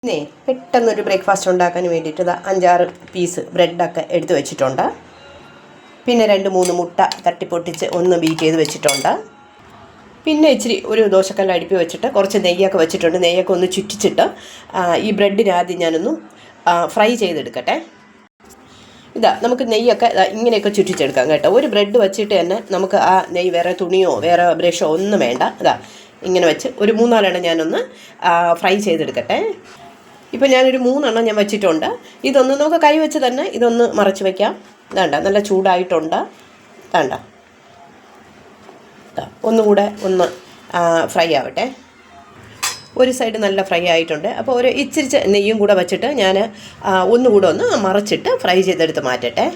പിന്നെ പെട്ടെന്നൊരു ബ്രേക്ക്ഫാസ്റ്റ് ഉണ്ടാക്കാൻ വേണ്ടിയിട്ട് 5-6 പീസ് ബ്രെഡൊക്കെ എടുത്ത് വെച്ചിട്ടുണ്ട്. പിന്നെ 2-3 മുട്ട തട്ടിപ്പൊട്ടിച്ച് ഒന്ന് ബീറ്റ് ചെയ്ത് വെച്ചിട്ടുണ്ട്. പിന്നെ ഇച്ചിരി ഒരു ദോശക്കല്ല് അടുപ്പി വെച്ചിട്ട് കുറച്ച് നെയ്യൊക്കെ വെച്ചിട്ടുണ്ട്. നെയ്യൊക്കെ ഒന്ന് ചുറ്റിച്ചിട്ട് ഈ ബ്രെഡിന് ആദ്യം ഞാനൊന്ന് ഫ്രൈ ചെയ്തെടുക്കട്ടെ. നമുക്ക് നെയ്യൊക്കെ ഇങ്ങനെയൊക്കെ ചുറ്റിച്ചെടുക്കാം കേട്ടോ. ഒരു ബ്രെഡ് വെച്ചിട്ട് തന്നെ നമുക്ക് ആ നെയ്യ് വേറെ തുണിയോ വേറെ ബ്രഷോ ഒന്നും വേണ്ട. ഇങ്ങനെ വെച്ച് ഒരു 3-4 എണ്ണം ഞാനൊന്ന് ഫ്രൈ ചെയ്തെടുക്കട്ടെ. ഇപ്പോൾ ഞാനൊരു 3 എണ്ണം ഞാൻ വെച്ചിട്ടുണ്ട്. ഇതൊന്ന് നമുക്ക് കൈ വെച്ച് തന്നെ ഇതൊന്ന് മറച്ച് വയ്ക്കാം. നല്ല ചൂടായിട്ടുണ്ട്. ഒന്നുകൂടെ ഒന്ന് ഫ്രൈ ആവട്ടെ. ഒരു സൈഡ് നല്ല ഫ്രൈ ആയിട്ടുണ്ട്. അപ്പോൾ ഒരു ഇച്ചിരി നെയ്യും കൂടെ വെച്ചിട്ട് ഞാൻ ഒന്നുകൂടെ ഒന്ന് മറച്ചിട്ട് ഫ്രൈ ചെയ്തെടുത്ത് മാറ്റട്ടെ.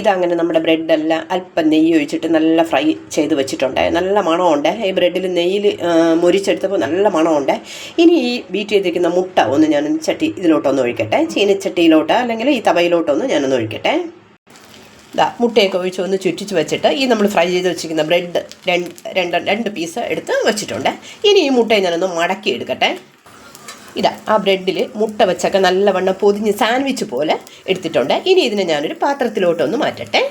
ഇതങ്ങനെ നമ്മുടെ ബ്രെഡെല്ലാം അല്പം നെയ്യ് ഒഴിച്ചിട്ട് നല്ല ഫ്രൈ ചെയ്ത് വെച്ചിട്ടുണ്ട്. നല്ല മണമുണ്ട്. ഈ ബ്രെഡിൽ നെയ്യിൽ മൊരിച്ചെടുത്തപ്പോൾ നല്ല മണമുണ്ട്. ഇനി ഈ ബീറ്റ് ചെയ്തിരിക്കുന്ന മുട്ട ഒന്ന് ഞാൻ ഇതിലോട്ടൊന്ന് ഒഴിക്കട്ടെ. ചീനിച്ചട്ടിയിലോട്ട് അല്ലെങ്കിൽ ഈ തവയിലോട്ടൊന്ന് ഞാനൊന്ന് ഒഴിക്കട്ടെ. മുട്ടയൊക്കെ ഒഴിച്ച് ഒന്ന് ചുറ്റിച്ച് വെച്ചിട്ട് ഈ നമ്മൾ ഫ്രൈ ചെയ്ത് വെച്ചിരിക്കുന്ന ബ്രെഡ് 2 പീസ് എടുത്ത് വെച്ചിട്ടുണ്ട്. ഇനി ഈ മുട്ടയെ ഞാനൊന്ന് മടക്കി എടുക്കട്ടെ. ആ ബ്രെഡിൽ മുട്ട വെച്ചൊക്കെ നല്ലവണ്ണം പൊതിഞ്ഞ് സാൻഡ്വിച്ച് പോലെ എടുത്തിട്ടുണ്ട്. ഇനി ഇതിനെ ഞാനൊരു പാത്രത്തിലോട്ടൊന്ന് മാറ്റട്ടെ.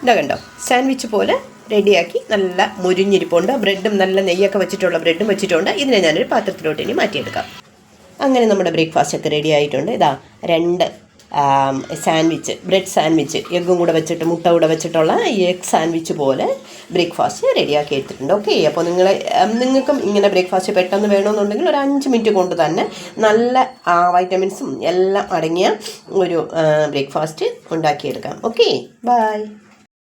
കണ്ടോ, സാൻഡ്വിച്ച് പോലെ റെഡിയാക്കി നല്ല മുരിഞ്ഞിരിപ്പുണ്ട്. ബ്രെഡും നല്ല നെയ്യൊക്കെ വെച്ചിട്ടുള്ള ബ്രെഡും വെച്ചിട്ടുണ്ട്. ഇതിനെ ഞാനൊരു പാത്രത്തിലോട്ട് ഇനി മാറ്റിയെടുക്കാം. അങ്ങനെ നമ്മുടെ ബ്രേക്ക്ഫാസ്റ്റ് ഒക്കെ റെഡി ആയിട്ടുണ്ട്. 2 സാൻഡ്വിച്ച്, ബ്രെഡ് സാൻഡ്വിച്ച്, എഗ്ഗും കൂടെ വെച്ചിട്ട് മുട്ട കൂടെ വെച്ചിട്ടുള്ള ഈ എഗ് സാൻഡ്വിച്ച് പോലെ ബ്രേക്ക്ഫാസ്റ്റ് റെഡിയാക്കി എടുത്തിട്ടുണ്ട്. ഓക്കെ, അപ്പോൾ നിങ്ങൾക്കും ഇങ്ങനെ ബ്രേക്ക്ഫാസ്റ്റ് പെട്ടെന്ന് വേണമെന്നുണ്ടെങ്കിൽ ഒരു 5 മിനിറ്റ് കൊണ്ട് തന്നെ നല്ല വൈറ്റമിൻസും എല്ലാം അടങ്ങിയ ഒരു ബ്രേക്ക്ഫാസ്റ്റ് ഉണ്ടാക്കിയെടുക്കാം. Okay, by.